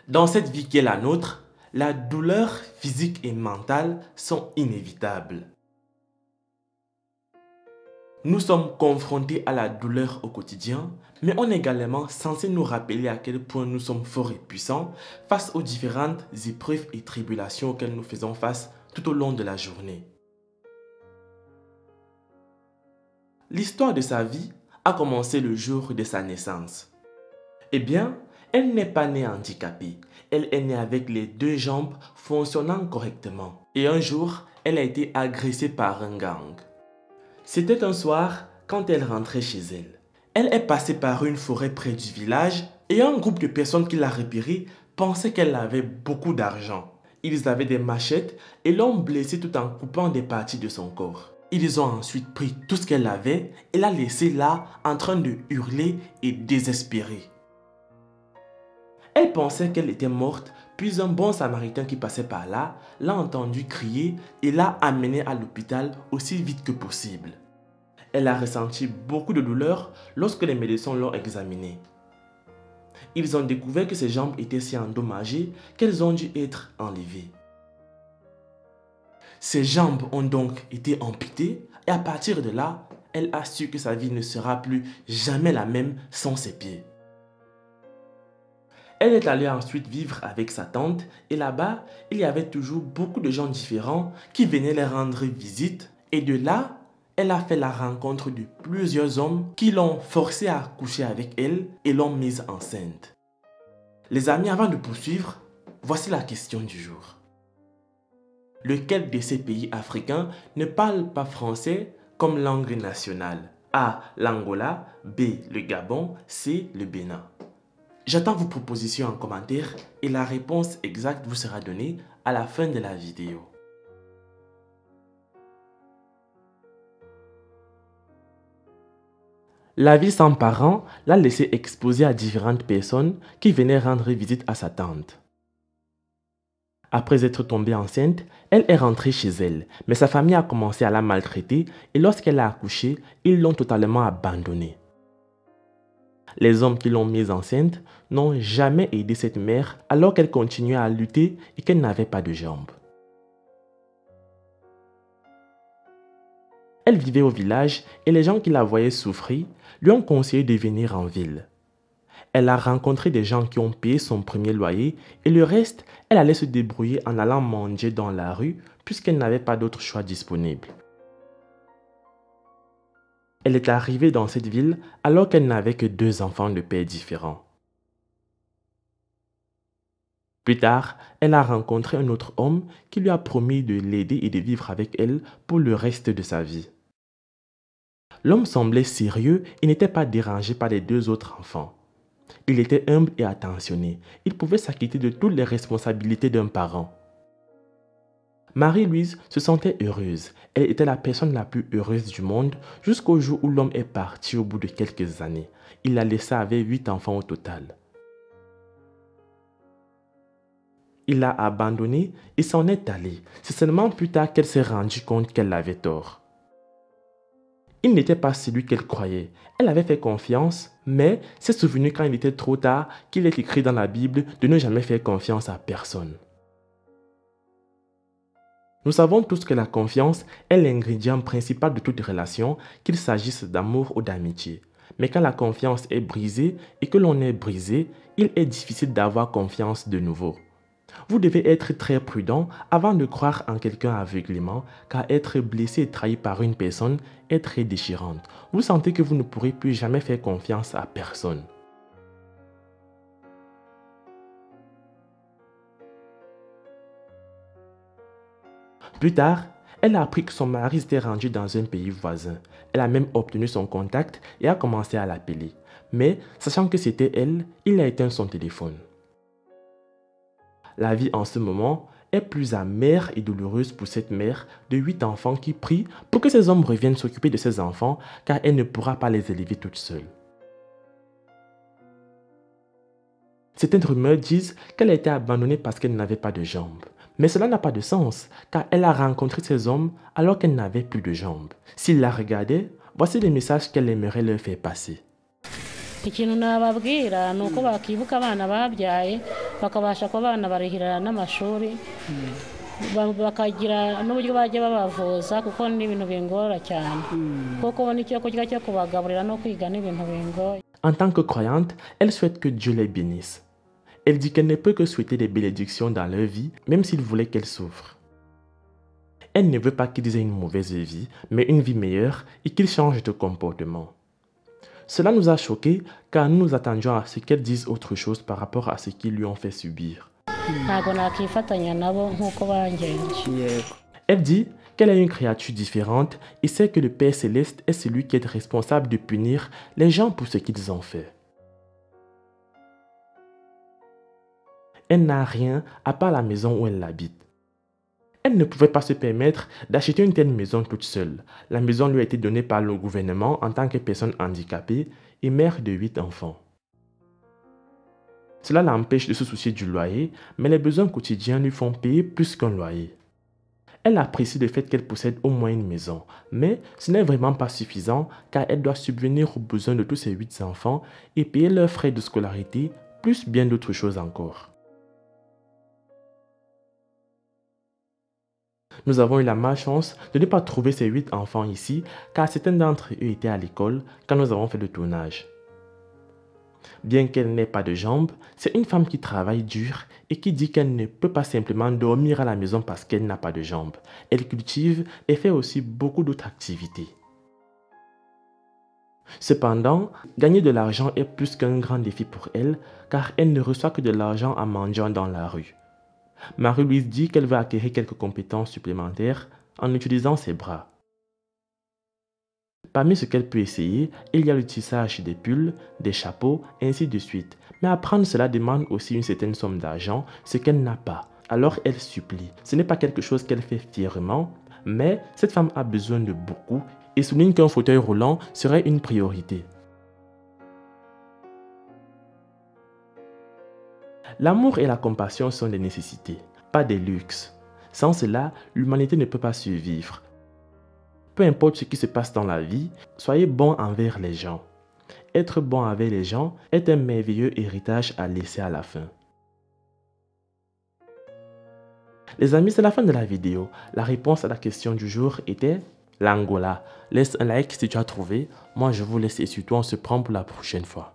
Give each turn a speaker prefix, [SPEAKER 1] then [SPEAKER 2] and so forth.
[SPEAKER 1] Dans cette vie qui est la nôtre, la douleur physique et mentale sont inévitables. Nous sommes confrontés à la douleur au quotidien, mais on est également censé nous rappeler à quel point nous sommes forts et puissants face aux différentes épreuves et tribulations auxquelles nous faisons face tout au long de la journée. L'histoire de sa vie a commencé le jour de sa naissance. Eh bien, elle n'est pas née handicapée. Elle est née avec les deux jambes fonctionnant correctement. Et un jour, elle a été agressée par un gang. C'était un soir quand elle rentrait chez elle. Elle est passée par une forêt près du village et un groupe de personnes qui l'a repérée pensaient qu'elle avait beaucoup d'argent. Ils avaient des machettes et l'ont blessée tout en coupant des parties de son corps. Ils ont ensuite pris tout ce qu'elle avait et l'a laissée là en train de hurler et désespérée. Elle pensait qu'elle était morte, puis un bon samaritain qui passait par là l'a entendue crier et l'a amenée à l'hôpital aussi vite que possible. Elle a ressenti beaucoup de douleur lorsque les médecins l'ont examinée. Ils ont découvert que ses jambes étaient si endommagées qu'elles ont dû être enlevées. Ses jambes ont donc été amputées et à partir de là, elle a su que sa vie ne sera plus jamais la même sans ses pieds. Elle est allée ensuite vivre avec sa tante et là-bas, il y avait toujours beaucoup de gens différents qui venaient les rendre visite et de là, elle a fait la rencontre de plusieurs hommes qui l'ont forcée à coucher avec elle et l'ont mise enceinte. Les amis, avant de poursuivre, voici la question du jour. Lequel de ces pays africains ne parle pas français comme langue nationale? A. L'Angola, B. Le Gabon, C. Le Bénin. J'attends vos propositions en commentaire et la réponse exacte vous sera donnée à la fin de la vidéo. La vie sans parents l'a laissé exposée à différentes personnes qui venaient rendre visite à sa tante. Après être tombée enceinte, elle est rentrée chez elle, mais sa famille a commencé à la maltraiter et lorsqu'elle a accouché, ils l'ont totalement abandonnée. Les hommes qui l'ont mise enceinte n'ont jamais aidé cette mère alors qu'elle continuait à lutter et qu'elle n'avait pas de jambes. Elle vivait au village et les gens qui la voyaient souffrir lui ont conseillé de venir en ville. Elle a rencontré des gens qui ont payé son premier loyer et le reste, elle allait se débrouiller en allant manger dans la rue puisqu'elle n'avait pas d'autre choix disponible. Elle est arrivée dans cette ville alors qu'elle n'avait que 2 enfants de pères différents. Plus tard, elle a rencontré un autre homme qui lui a promis de l'aider et de vivre avec elle pour le reste de sa vie. L'homme semblait sérieux et n'était pas dérangé par les 2 autres enfants. Il était humble et attentionné. Il pouvait s'acquitter de toutes les responsabilités d'un parent. Marie-Louise se sentait heureuse. Elle était la personne la plus heureuse du monde jusqu'au jour où l'homme est parti au bout de quelques années. Il la laissa avec 8 enfants au total. Il l'a abandonnée et s'en est allé. C'est seulement plus tard qu'elle s'est rendue compte qu'elle avait tort. Il n'était pas celui qu'elle croyait. Elle avait fait confiance, mais s'est souvenu quand il était trop tard qu'il est écrit dans la Bible de ne jamais faire confiance à personne. Nous savons tous que la confiance est l'ingrédient principal de toute relation, qu'il s'agisse d'amour ou d'amitié. Mais quand la confiance est brisée et que l'on est brisé, il est difficile d'avoir confiance de nouveau. Vous devez être très prudent avant de croire en quelqu'un aveuglément, car être blessé et trahi par une personne est très déchirante. Vous sentez que vous ne pourrez plus jamais faire confiance à personne. Plus tard, elle a appris que son mari s'était rendu dans un pays voisin. Elle a même obtenu son contact et a commencé à l'appeler. Mais, sachant que c'était elle, il a éteint son téléphone. La vie en ce moment est plus amère et douloureuse pour cette mère de 8 enfants qui prie pour que ses hommes reviennent s'occuper de ses enfants car elle ne pourra pas les élever toute seule. Certaines rumeurs disent qu'elle a été abandonnée parce qu'elle n'avait pas de jambes. Mais cela n'a pas de sens, car elle a rencontré ces hommes alors qu'elle n'avait plus de jambes. S'ils la regardaient, voici les messages qu'elle aimerait leur faire passer.
[SPEAKER 2] Ikintu nababwira nuko bakibuka abana babyaye bakabasha kuba abana barihirana n'amashuri bakagira n'uburyo bajya babavuza kuko ni ibintu bingora cyane kuko n'icyo kurya cyo kubagaburira no kwiga ni ibintu bingoye.
[SPEAKER 1] En tant que croyante, elle souhaite que Dieu les bénisse. Elle dit qu'elle ne peut que souhaiter des bénédictions dans leur vie, même s'il voulait qu'elles souffrent. Elle ne veut pas qu'ils aient une mauvaise vie, mais une vie meilleure et qu'ils changent de comportement. Cela nous a choqués car nous nous attendions à ce qu'elle dise autre chose par rapport à ce qu'ils lui ont fait subir. Elle dit qu'elle est une créature différente et sait que le Père Céleste est celui qui est responsable de punir les gens pour ce qu'ils ont fait. Elle n'a rien à part la maison où elle habite. Elle ne pouvait pas se permettre d'acheter une telle maison toute seule. La maison lui a été donnée par le gouvernement en tant que personne handicapée et mère de 8 enfants. Cela l'empêche de se soucier du loyer, mais les besoins quotidiens lui font payer plus qu'un loyer. Elle apprécie le fait qu'elle possède au moins une maison, mais ce n'est vraiment pas suffisant car elle doit subvenir aux besoins de tous ses 8 enfants et payer leurs frais de scolarité, plus bien d'autres choses encore. Nous avons eu la malchance de ne pas trouver ces 8 enfants ici car certains d'entre eux étaient à l'école quand nous avons fait le tournage. Bien qu'elle n'ait pas de jambes, c'est une femme qui travaille dur et qui dit qu'elle ne peut pas simplement dormir à la maison parce qu'elle n'a pas de jambes. Elle cultive et fait aussi beaucoup d'autres activités. Cependant, gagner de l'argent est plus qu'un grand défi pour elle car elle ne reçoit que de l'argent en mendiant dans la rue. Marie-Louise dit qu'elle va acquérir quelques compétences supplémentaires en utilisant ses bras. Parmi ce qu'elle peut essayer, il y a le tissage des pulls, des chapeaux, ainsi de suite. Mais apprendre cela demande aussi une certaine somme d'argent, ce qu'elle n'a pas. Alors elle supplie. Ce n'est pas quelque chose qu'elle fait fièrement, mais cette femme a besoin de beaucoup et souligne qu'un fauteuil roulant serait une priorité. L'amour et la compassion sont des nécessités, pas des luxes. Sans cela, l'humanité ne peut pas survivre. Peu importe ce qui se passe dans la vie, soyez bon envers les gens. Être bon avec les gens est un merveilleux héritage à laisser à la fin. Les amis, c'est la fin de la vidéo. La réponse à la question du jour était l'Angola. Laisse un like si tu as trouvé. Moi, je vous laisse et surtout on se prend pour la prochaine fois.